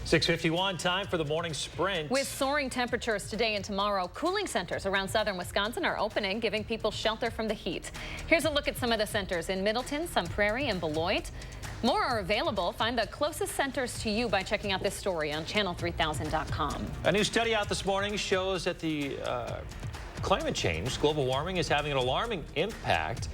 6:51, time for the morning sprint. With soaring temperatures today and tomorrow, cooling centers around southern Wisconsin are opening, giving people shelter from the heat. Here's a look at some of the centers in Middleton, Sun Prairie, and Beloit. More are available. Find the closest centers to you by checking out this story on channel3000.com. A new study out this morning shows that the climate change, global warming, is having an alarming impact.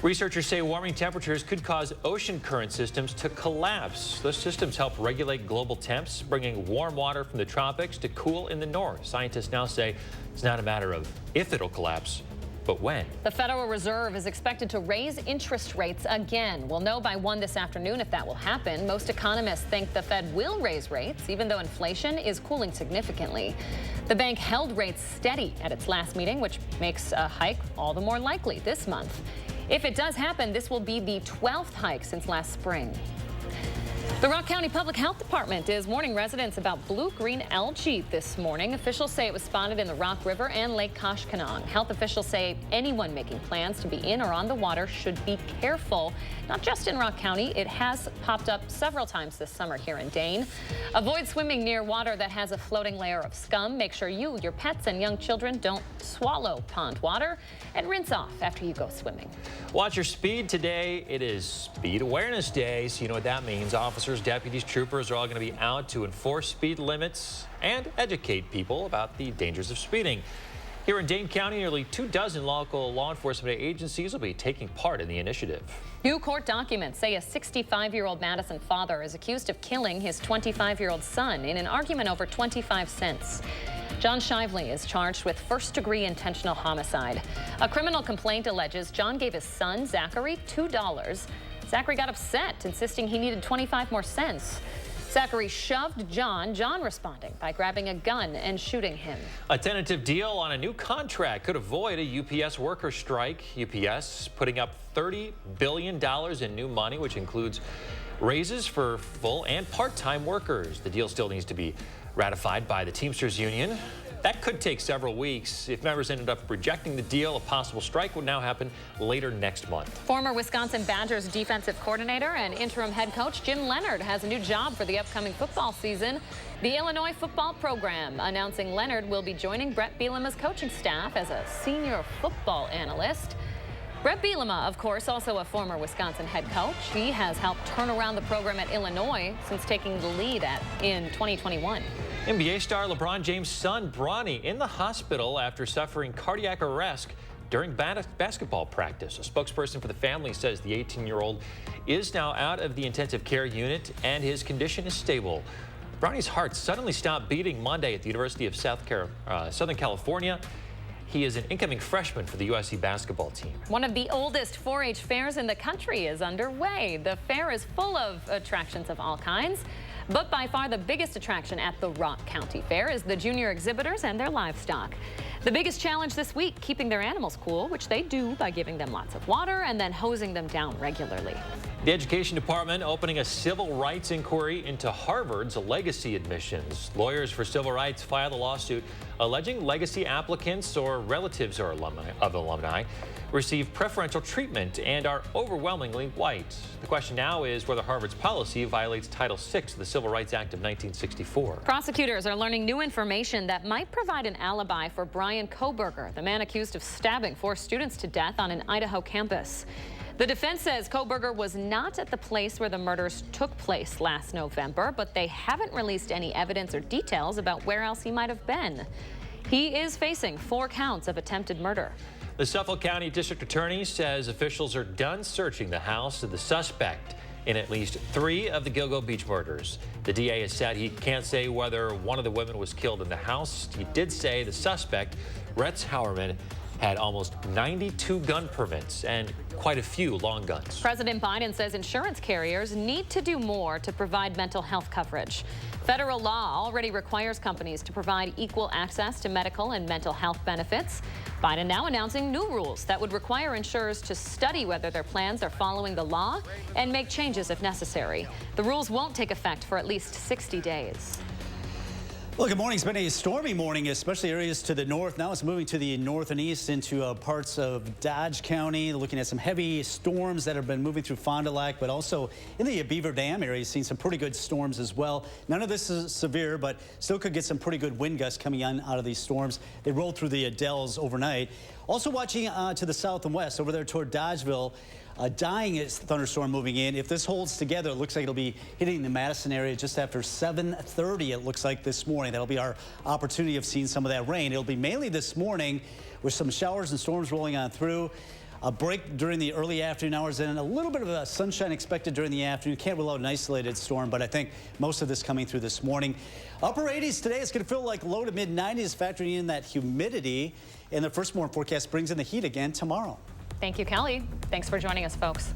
Researchers say warming temperatures could cause ocean current systems to collapse. Those systems help regulate global temps, bringing warm water from the tropics to cool in the north. Scientists now say it's not a matter of if it'll collapse, but when. The Federal Reserve is expected to raise interest rates again. We'll know by 1 this afternoon if that will happen. Most economists think the Fed will raise rates, even though inflation is cooling significantly. The bank held rates steady at its last meeting, which makes a hike all the more likely this month. If it does happen, this will be the 12th hike since last spring. The Rock County Public Health Department is warning residents about blue-green algae this morning. Officials say it was spotted in the Rock River and Lake Koshkonong. Health officials say anyone making plans to be in or on the water should be careful. Not just in Rock County, it has popped up several times this summer here in Dane. Avoid swimming near water that has a floating layer of scum. Make sure you, your pets, and young children don't swallow pond water, and rinse off after you go swimming. Watch your speed today. It is Speed Awareness Day, so you know what that means. Officers, deputies, troopers are all going to be out to enforce speed limits and educate people about the dangers of speeding. Here in Dane County, nearly 24 local law enforcement agencies will be taking part in the initiative. New court documents say a 65-year-old Madison father is accused of killing his 25-year-old son in an argument over 25 cents. John Shively is charged with first-degree intentional homicide. A criminal complaint alleges John gave his son, Zachary, $2. Zachary got upset, insisting he needed 25 more cents. Zachary shoved John responding by grabbing a gun and shooting him. A tentative deal on a new contract could avoid a UPS worker strike. UPS putting up $30 billion in new money, which includes raises for full and part-time workers. The deal still needs to be ratified by the Teamsters Union. That could take several weeks. If members ended up rejecting the deal, a possible strike would now happen later next month. Former Wisconsin Badgers defensive coordinator and interim head coach Jim Leonhard has a new job for the upcoming football season. The Illinois football program announcing Leonhard will be joining Bret Bielema's coaching staff as a senior football analyst. Bret Bielema, of course, also a former Wisconsin head coach. He has helped turn around the program at Illinois since taking the lead in 2021. NBA star LeBron James' son, Bronny, in the hospital after suffering cardiac arrest during basketball practice. A spokesperson for the family says the 18-year-old is now out of the intensive care unit and his condition is stable. Bronny's heart suddenly stopped beating Monday at the University of Southern California. He is an incoming freshman for the USC basketball team. One of the oldest 4-H fairs in the country is underway. The fair is full of attractions of all kinds, but by far the biggest attraction at the Rock County Fair is the junior exhibitors and their livestock. The biggest challenge this week, keeping their animals cool, which they do by giving them lots of water and then hosing them down regularly. The Education Department opening a civil rights inquiry into Harvard's legacy admissions. Lawyers for civil rights filed a lawsuit alleging legacy applicants or relatives or alumni receive preferential treatment and are overwhelmingly white. The question now is whether Harvard's policy violates Title VI of the Civil Rights Act of 1964. Prosecutors are learning new information that might provide an alibi for Bryan Kohberger, the man accused of stabbing 4 students to death on an Idaho campus. The defense says Kohberger was not at the place where the murders took place last November, but they haven't released any evidence or details about where else he might have been. He is facing 4 counts of attempted murder. The Suffolk County District Attorney says officials are done searching the house of the suspect in at least 3 of the Gilgo Beach murders. The DA has said he can't say whether one of the women was killed in the house. He did say the suspect, Retz Howerman, had almost 92 gun permits and quite a few long guns. President Biden says insurance carriers need to do more to provide mental health coverage. Federal law already requires companies to provide equal access to medical and mental health benefits. Biden now announcing new rules that would require insurers to study whether their plans are following the law and make changes if necessary. The rules won't take effect for at least 60 days. Well, good morning. It's been a stormy morning, especially areas to the north. Now it's moving to the north and east into parts of Dodge County. Looking at some heavy storms that have been moving through Fond du Lac, but also in the Beaver Dam area, seen some pretty good storms as well. None of this is severe, but still could get some pretty good wind gusts coming on out of these storms. They rolled through the Dells overnight. Also watching to the south and west over there toward Dodgeville. Dying is thunderstorm moving in. If this holds together, it looks like it'll be hitting the Madison area just after 7:30. It looks like this morning. That'll be our opportunity of seeing some of that rain. It'll be mainly this morning with some showers and storms rolling on through. A break during the early afternoon hours and a little bit of sunshine expected during the afternoon. Can't rule out an isolated storm, but I think most of this coming through this morning. Upper 80s today. It's going to feel like low to mid 90s, factoring in that humidity. And the first morning forecast brings in the heat again tomorrow. Thank you, Kelly. Thanks for joining us, folks.